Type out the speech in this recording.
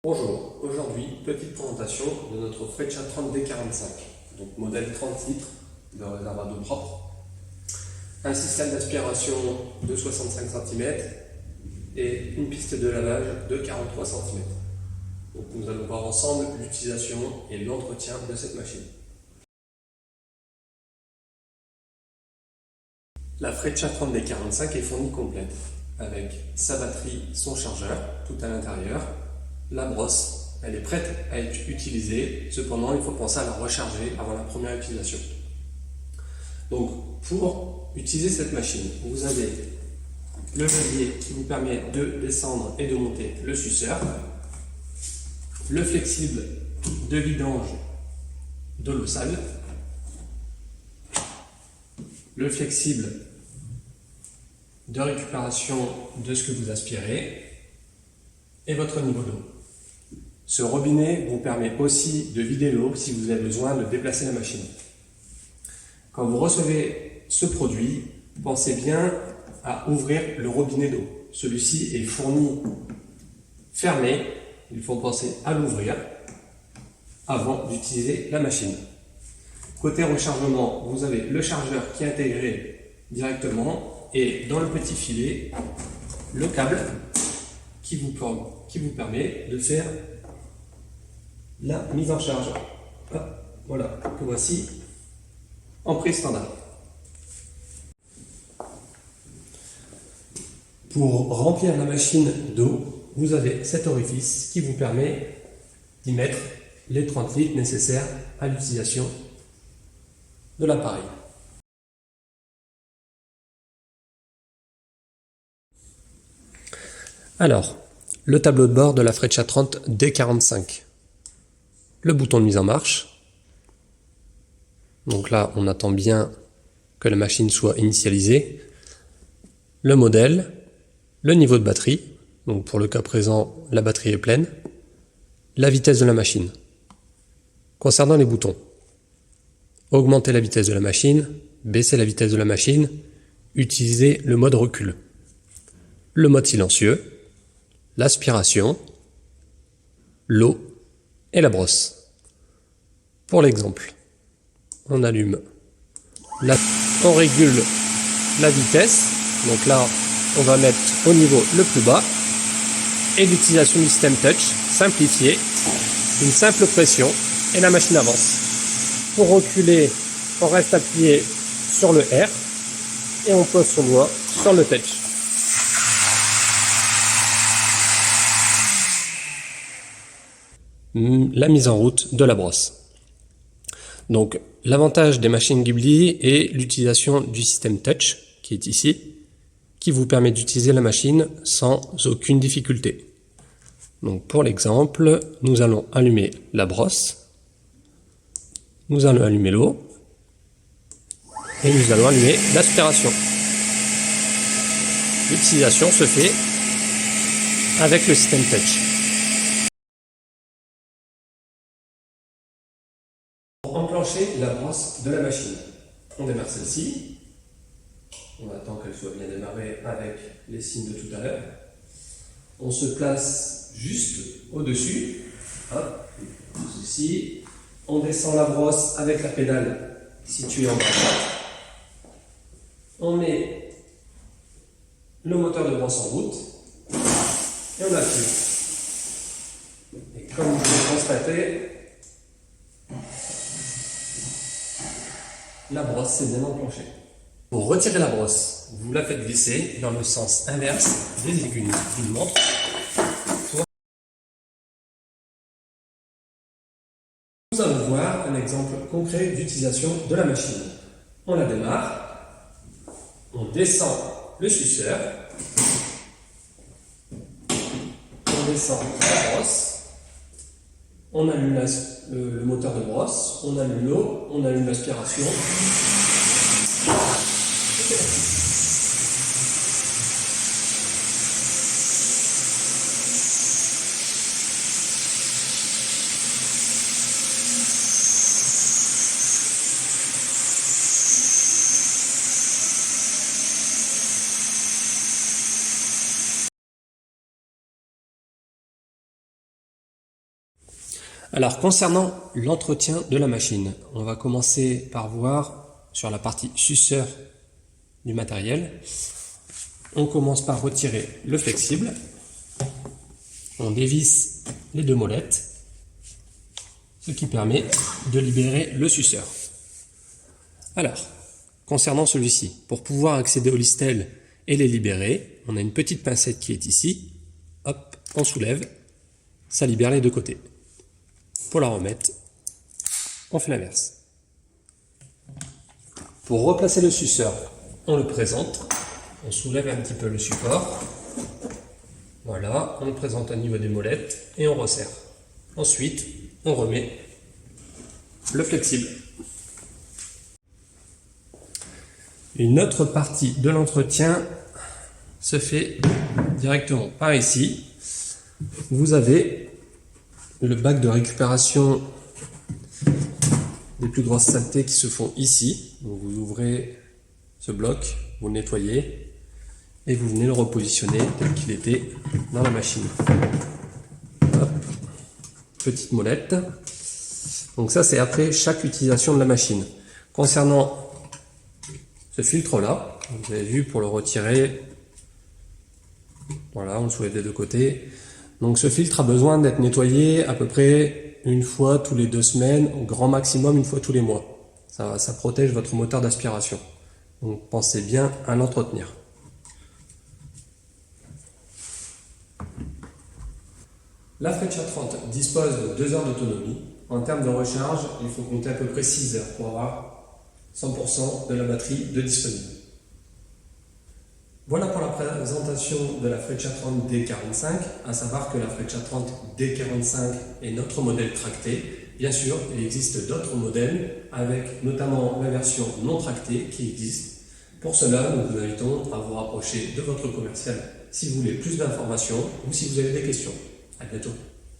Bonjour, aujourd'hui, petite présentation de notre Freccia 30D45, donc modèle 30 litres de réservoir d'eau propre, un système d'aspiration de 65 cm et une piste de lavage de 43 cm. Donc nous allons voir ensemble l'utilisation et l'entretien de cette machine. La Freccia 30D45 est fournie complète, avec sa batterie, son chargeur, tout à l'intérieur. La brosse, elle est prête à être utilisée, cependant il faut penser à la recharger avant la première utilisation. Donc pour utiliser cette machine, vous avez le levier qui vous permet de descendre et de monter le suceur, le flexible de vidange de l'eau sale, le flexible de récupération de ce que vous aspirez et votre niveau d'eau. Ce robinet vous permet aussi de vider l'eau si vous avez besoin de déplacer la machine. Quand vous recevez ce produit, pensez bien à ouvrir le robinet d'eau. Celui-ci est fourni fermé, il faut penser à l'ouvrir avant d'utiliser la machine. Côté rechargement, vous avez le chargeur qui est intégré directement et dans le petit filet, le câble qui vous permet de faire la mise en charge. Voilà, que voici en prise standard. Pour remplir la machine d'eau, vous avez cet orifice qui vous permet d'y mettre les 30 litres nécessaires à l'utilisation de l'appareil. Alors, le tableau de bord de la Freccia 30D45. Le bouton de mise en marche. Donc là, on attend bien que la machine soit initialisée. Le modèle, le niveau de batterie. Donc pour le cas présent, la batterie est pleine. La vitesse de la machine. Concernant les boutons, augmenter la vitesse de la machine, baisser la vitesse de la machine, utiliser le mode recul. Le mode silencieux, l'aspiration, l'eau et la brosse. Pour l'exemple, on allume, on régule la vitesse, donc là on va mettre au niveau le plus bas, et l'utilisation du système touch, simplifié, une simple pression et la machine avance. Pour reculer, on reste appuyé sur le R et on pose son doigt sur le touch. La mise en route de la brosse. Donc l'avantage des machines Ghibli est l'utilisation du système touch qui est ici, qui vous permet d'utiliser la machine sans aucune difficulté. Donc pour l'exemple, nous allons allumer la brosse, nous allons allumer l'eau et nous allons allumer l'aspiration. L'utilisation se fait avec le système touch. Pour enclencher la brosse de la machine, on démarre celle-ci, on attend qu'elle soit bien démarrée avec les signes de tout à l'heure, on se place juste au-dessus, ceci, on descend la brosse avec la pédale située en bas, on met le moteur de brosse en route et on appuie. Et comme vous pouvez constater, la brosse s'est bien enclenchée. Pour retirer la brosse, vous la faites glisser dans le sens inverse des aiguilles d'une montre. Nous allons voir un exemple concret d'utilisation de la machine. On la démarre, on descend le suceur, on descend la brosse, on allume le moteur de brosse, on allume l'eau, on allume l'aspiration. Alors, concernant l'entretien de la machine, on va commencer par voir sur la partie suceur du matériel. On commence par retirer le flexible. On dévisse les deux molettes, ce qui permet de libérer le suceur. Alors, concernant celui-ci, pour pouvoir accéder au listel et les libérer, on a une petite pincette qui est ici. Hop, on soulève, ça libère les deux côtés. Pour la remettre, on fait l'inverse. Pour replacer le suceur, on le présente, on soulève un petit peu le support. Voilà, on le présente au niveau des molettes et on resserre. Ensuite, on remet le flexible. Une autre partie de l'entretien se fait directement par ici. Vous avez le bac de récupération des plus grosses saletés qui se font ici. Donc vous ouvrez ce bloc, vous le nettoyez et vous venez le repositionner tel qu'il était dans la machine. Hop. Petite molette. Donc ça c'est après chaque utilisation de la machine. Concernant ce filtre là, vous avez vu pour le retirer, voilà, on le soulève des deux côtés. Donc ce filtre a besoin d'être nettoyé à peu près une fois tous les 2 semaines, au grand maximum une fois tous les mois. Ça protège votre moteur d'aspiration. Donc pensez bien à l'entretenir. La Freccia 30 dispose de 2 heures d'autonomie. En termes de recharge, il faut compter à peu près 6 heures pour avoir 100% de la batterie de disponible. Voilà pour la présentation de la Freccia 30 D45, à savoir que la Freccia 30 D45 est notre modèle tracté. Bien sûr, il existe d'autres modèles, avec notamment la version non tractée qui existe. Pour cela, nous vous invitons à vous rapprocher de votre commercial si vous voulez plus d'informations ou si vous avez des questions. À bientôt.